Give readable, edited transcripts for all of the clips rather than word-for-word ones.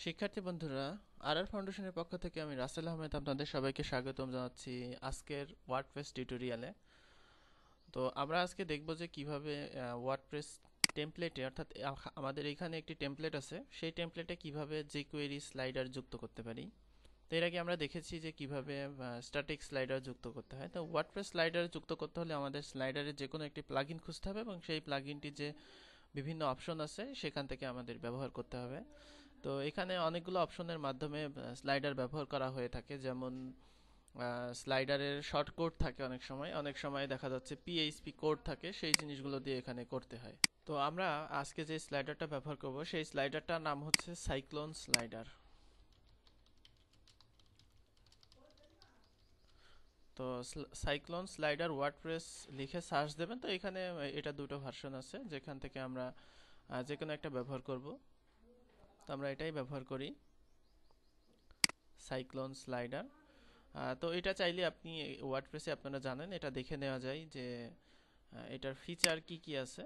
শিক্ষার্থী বন্ধুরা, আর ফাউন্ডেশনের পক্ষ থেকে আমি রাসেল আহমেদ আপনাদের সবাইকে স্বাগতম জানাচ্ছি আজকের ওয়ার্ডপ্রেস টিউটোরিয়ালে। তো আমরা আজকে দেখব যে কিভাবে ওয়ার্ডপ্রেস টেমপ্লেটে অর্থাৎ আমাদের এখানে একটি টেমপ্লেট আছে, সেই টেমপ্লেটে কিভাবে jQuery স্লাইডার যুক্ত করতে পারি। তো এর আগে আমরা দেখেছি যে কিভাবে স্ট্যাটিক স্লাইডার যুক্ত করতে হয়। তো ওয়ার্ডপ্রেস স্লাইডার যুক্ত করতে হলে আমাদের স্লাইডারের যে কোনো একটি প্লাগইন খুঁজতে হবে এবং সেই প্লাগইনটি যে বিভিন্ন অপশন আছে সেখান থেকে আমাদের ব্যবহার করতে হবে। তো এখানে অনেকগুলো অপশনের মাধ্যমে স্লাইডার ব্যবহার করা হয়ে থাকে, যেমন স্লাইডারের শর্ট কোড থাকে, অনেক সময় দেখা যাচ্ছে পিএইচপি কোড থাকে, সেই জিনিসগুলো দিয়ে এখানে করতে হয়। তো আমরা আজকে যে স্লাইডারটা ব্যবহার করব সেই স্লাইডারটার নাম হচ্ছে সাইক্লোন স্লাইডার। তো সাইক্লোন স্লাইডার ওয়ার্ডপ্রেস লিখে সার্চ দেবেন। তো এখানে এটা দুটো ভার্সন আছে, যেখান থেকে আমরা যে কোনো একটা ব্যবহার করব। তো আমরা এটাই ব্যবহার করি, সাইক্লোন স্লাইডার। তো এটা চাইলে আপনি ওয়ার্ডপ্রেসে আপনারা জানেন, এটা দেখে নেওয়া যায় যে এটার ফিচার কি কি আছে।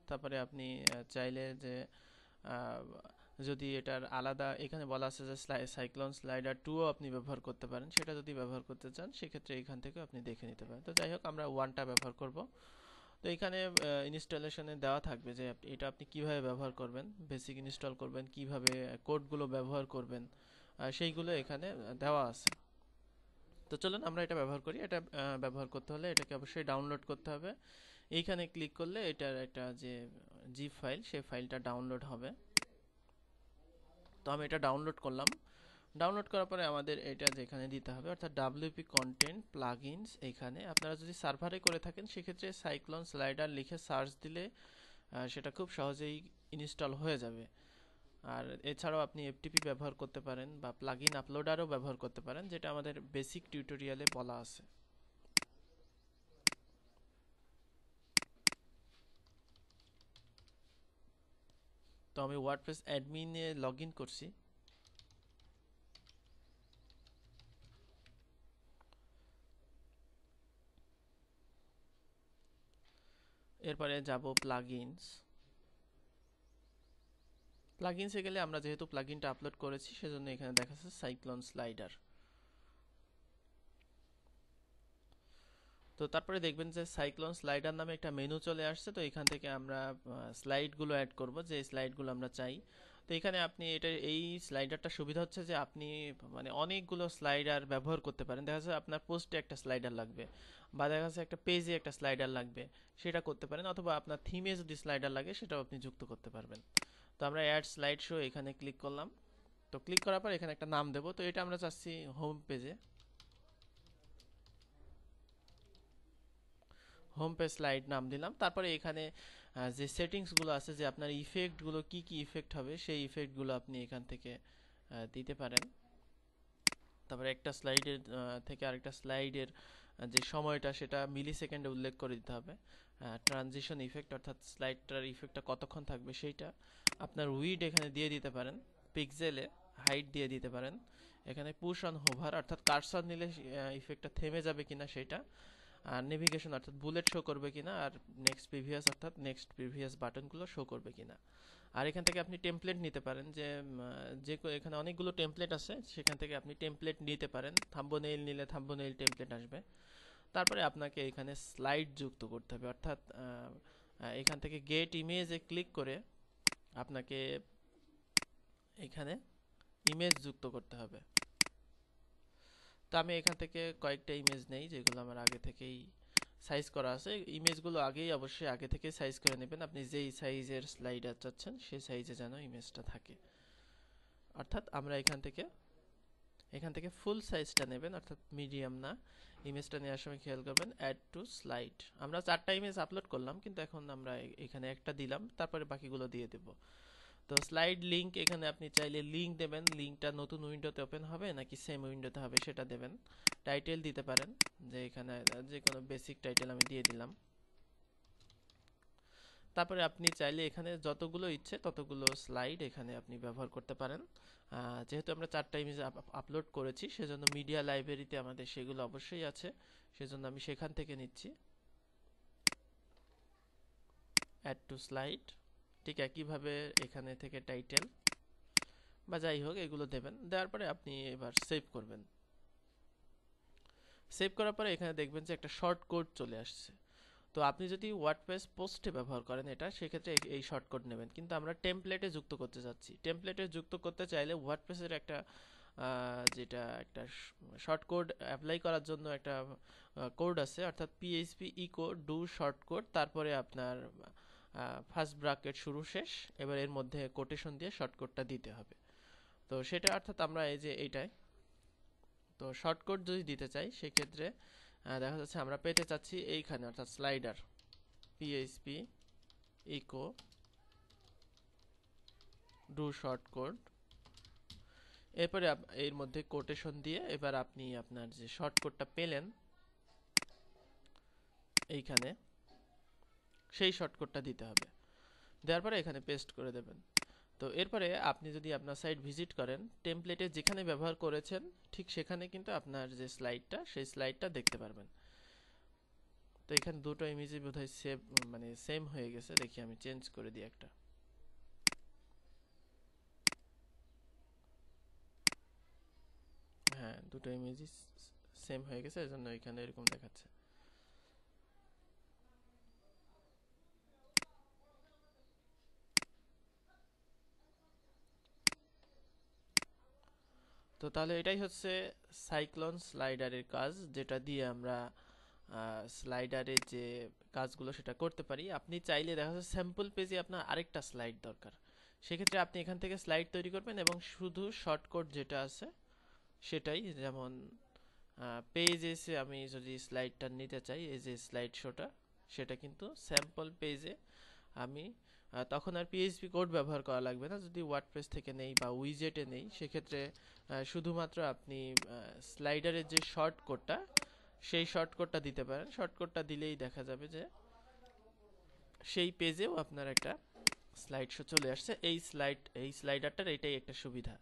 তারপরে আপনি চাইলে যে যদি এটার আলাদা এখানে বলা আছে যে সাইক্লোন স্লাইডার 2ও আপনি ব্যবহার করতে পারেন, সেটা যদি ব্যবহার করতে চান সেক্ষেত্রে এখান থেকে আপনি দেখে নিতে পারেন। তো যাই হোক, আমরা 1টা ব্যবহার করব। তো এখানে ইনস্টলেশনে দেওয়া থাকবে যে এটা আপনি কিভাবে ব্যবহার করবেন, বেসিক ইনস্টল করবেন, কিভাবে কোডগুলো ব্যবহার করবেন, সেইগুলো এখানে দেওয়া আছে। তো চলুন আমরা এটা ব্যবহার করি। এটা ব্যবহার করতে হলে এটাকে অবশ্যই ডাউনলোড করতে হবে। এইখানে ক্লিক করলে এটার একটা যে জিপ ফাইল, সেই ফাইলটা ডাউনলোড হবে। তো আমি এটা ডাউনলোড করলাম। ডাউনলোড করার পরে আমাদের এটা যেখানে দিতে হবে, অর্থাৎ WP কন্টেন্ট প্লাগইনস। এখানে আপনারা যদি সার্ভারে করে থাকেন সেক্ষেত্রে সাইক্লোন স্লাইডার লিখে সার্চ দিলে সেটা খুব সহজেই ইনস্টল হয়ে যাবে। আর এছাড়াও আপনি এফটিপি ব্যবহার করতে পারেন বা প্লাগইন আপলোডারও ব্যবহার করতে পারেন, যেটা আমাদের বেসিক টিউটোরিয়ালে বলা আছে। তো আমি ওয়ার্ডপ্রেস অ্যাডমিনে লগ ইন করছি। এরপরে যাব প্লাগইনস। প্লাগইনসে গেলে আমরা যেহেতু প্লাগইনটা আপলোড করেছি সেজন্য এখানে দেখাচ্ছে সাইক্লোন স্লাইডার। তো তারপরে দেখবেন যে সাইক্লোন স্লাইডার নামে একটা মেনু চলে আসছে। তো এখান থেকে আমরা স্লাইডগুলো অ্যাড করব, যে স্লাইডগুলো আমরা চাই। তো এখানে আপনি এই স্লাইডারটা সুবিধা হচ্ছে যে আপনি মানে অনেকগুলো স্লাইডার ব্যবহার করতে পারেন। দেখা যাচ্ছে আপনার পোস্টে একটা স্লাইডার লাগবে, বা দেখা যাচ্ছে একটা পেজে একটা স্লাইডার লাগবে, সেটা করতে পারেন। অথবা আপনার থিমে যদি স্লাইডার লাগে সেটাও আপনি যুক্ত করতে পারবেন। তো আমরা অ্যাড স্লাইড শো এখানে ক্লিক করলাম। তো ক্লিক করার পর এখানে একটা নাম দেব। তো এটা আমরা চাচ্ছি হোম পেজ স্লাইড নাম দিলাম। তারপরে এখানে যে সেটিংসগুলো আছে, যে আপনার ইফেক্টগুলো কি কি ইফেক্ট হবে, সেই ইফেক্টগুলো আপনি এখান থেকে দিতে পারেন। তারপরে একটা স্লাইডের থেকে আরেকটা স্লাইডের যে সময়টা সেটা মিলি সেকেন্ডে উল্লেখ করে দিতে হবে। ট্রানজিশন ইফেক্ট অর্থাৎ স্লাইডটার ইফেক্টটা কতক্ষণ থাকবে সেইটা। আপনার উইড এখানে দিয়ে দিতে পারেন, পিক্সেলে হাইট দিয়ে দিতে পারেন। এখানে পুশ অন হোভার অর্থাৎ কার্সর নিলে ইফেক্টটা থেমে যাবে কিনা সেটা। আর নেভিগেশন অর্থাৎ বুলেট শো করবে কিনা, আর নেক্সট প্রিভিয়াস অর্থাৎ নেক্সট প্রিভিয়াস বাটনগুলো শো করবে কিনা। আর এখান থেকে আপনি টেমপ্লেট নিতে পারেন, যে এখানে অনেকগুলো টেমপ্লেট আছে, সেখান থেকে আপনি টেমপ্লেট নিতে পারেন। থাম্বনেইল নিলে থাম্বনেইল টেমপ্লেট আসবে। তারপরে আপনাকে এখানে স্লাইড যুক্ত করতে হবে, অর্থাৎ এখান থেকে গেট ইমেজে ক্লিক করে আপনাকে এখানে ইমেজ যুক্ত করতে হবে। তো আমি এখান থেকে কয়েকটা ইমেজ নেই, যেগুলো আমার আগে থেকেই সাইজ করা আছে। ইমেজগুলো অবশ্যই আগে থেকে সাইজ করে নেবেন। আপনি যেই সাইজের স্লাইডার চাচ্ছেন সেই সাইজে যেন ইমেজটা থাকে। অর্থাৎ আমরা এখান থেকে ফুল সাইজটা নেবেন, অর্থাৎ মিডিয়াম না। ইমেজটা নেওয়ার সময় খেয়াল করবেন অ্যাড টু স্লাইড। আমরা 4টা ইমেজ আপলোড করলাম, কিন্তু এখন আমরা এখানে একটা দিলাম, তারপরে বাকিগুলো দিয়ে দেব। তো স্লাইড লিংক, এখানে আপনি চাইলে লিংক দেবেন। লিংকটা নতুন উইন্ডোতে ওপেন হবে নাকি সেম উইন্ডোতে হবে সেটা দেবেন। টাইটেল দিতে পারেন, যে এখানে যে কোনো বেসিক টাইটেল আমি দিয়ে দিলাম। তারপরে আপনি চাইলে এখানে যতগুলো ইচ্ছে ততগুলো স্লাইড এখানে আপনি ব্যবহার করতে পারেন। যেহেতু আমরা 4টা ইমেজ আপলোড করেছি সেজন্য মিডিয়া লাইব্রেরিতে আমাদের সেগুলো অবশ্যই আছে, সেজন্য আমি সেখান থেকে নিচ্ছি। অ্যাড টু স্লাইড, ঠিক একইভাবে এখানে থেকে টাইটেল, বা যাই হোক এগুলো দেবেন। দেওয়ার পরে আপনি এবার সেভ করবেন। সেভ করার পরে এখানে দেখবেন যে একটা শর্ট কোড চলে আসছে। তো আপনি যদি ওয়ার্ডপ্রেস পোস্টে ব্যবহার করেন এটা, সেক্ষেত্রে এই শর্ট কোড নেবেন। কিন্তু আমরা টেমপ্লেটে যুক্ত করতে চাচ্ছি। টেমপ্লেটে যুক্ত করতে চাইলে ওয়ার্ডপ্রেসের একটা যেটা একটা শর্ট কোড অ্যাপ্লাই করার জন্য একটা কোড আছে, অর্থাৎ PHP eco do short code, তারপরে আপনার ফার্স্ট ব্র্যাকেট শুরু শেষ, এবার এর মধ্যে কোটেশন দিয়ে শর্ট কোডটা দিতে হবে। তো সেটা অর্থাৎ আমরা এই যে এইটাই, তো শর্ট কোড যদি দিতে চাই সেক্ষেত্রে দেখা যাচ্ছে আমরা পেতে চাচ্ছি এইখানে, অর্থাৎ slider PHP eco do short code, এরপরে এর মধ্যে কোটেশন দিয়ে এবার আপনি আপনার যে শর্ট কোডটা পেলেন এইখানে, সেই শর্ট কোডটা দিতে হবে। দেওয়ার পরে এখানে পেস্ট করে দেবেন। তো এরপরে আপনি যদি আপনার সাইট ভিজিট করেন, টেমপ্লেটে যেখানে ব্যবহার করেছেন ঠিক সেখানে কিন্তু আপনার যে স্লাইডটা, সেই স্লাইডটা দেখতে পারবেন। তো এখানে দুটো ইমেজই বোধহয় সেভ মানে সেম হয়ে গেছে, দেখি আমি চেঞ্জ করে দিই একটা। হ্যাঁ, দুটো ইমেজই সেম হয়ে গেছে, এজন্য এখানে এরকম দেখাচ্ছে। তো তাহলে এটাই হচ্ছে সাইক্লোন স্লাইডারের কাজ, যেটা দিয়ে আমরা স্লাইডারের যে কাজগুলো সেটা করতে পারি। আপনি চাইলে দেখা যাচ্ছে স্যাম্পল পেজে আপনার আরেকটা স্লাইড দরকার, সেক্ষেত্রে আপনি এখান থেকে স্লাইড তৈরি করবেন এবং শুধু শর্টকাট যেটা আছে সেটাই, যেমন পেজ এসে আমি যদি স্লাইডটা নিতে চাই, এই যে স্লাইড শোটা, সেটা কিন্তু স্যাম্পল পেজে আমি তখন আর পিএইচপি কোড ব্যবহার করা লাগবে না। যদি ওয়ার্ডপ্রেস থেকে নেই বা উইজেটে নেই, সেক্ষেত্রে শুধুমাত্র আপনি স্লাইডারের যে শর্ট কোডটা, সেই শর্ট কোডটা দিতে পারেন। শর্ট কোডটা দিলেই দেখা যাবে যে সেই পেজেও আপনার একটা স্লাইড শো চলে আসছে। এই স্লাইডারটার এটাই একটা সুবিধা।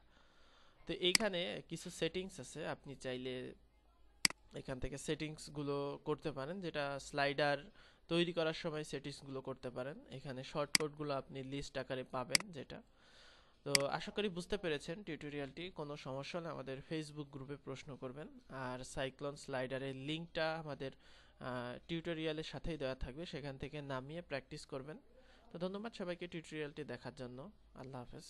তো এইখানে কিছু সেটিংস আছে, আপনি চাইলে এখান থেকে সেটিংসগুলো করতে পারেন, যেটা স্লাইডার তৈরি করার সময় সেটিংসগুলো করতে পারেন। এখানে শর্টকাটগুলো আপনি লিস্ট আকারে পাবেন যেটা। তো আশা করি বুঝতে পেরেছেন টিউটোরিয়ালটি। কোনো সমস্যা হলে আমাদের ফেসবুক গ্রুপে প্রশ্ন করবেন। আর সাইক্লোন স্লাইডারের লিঙ্কটা আমাদের টিউটোরিয়ালের সাথেই দেওয়া থাকবে, সেখান থেকে নামিয়ে প্র্যাকটিস করবেন। তো ধন্যবাদ সবাইকে টিউটোরিয়ালটি দেখার জন্য। আল্লাহ হাফেজ।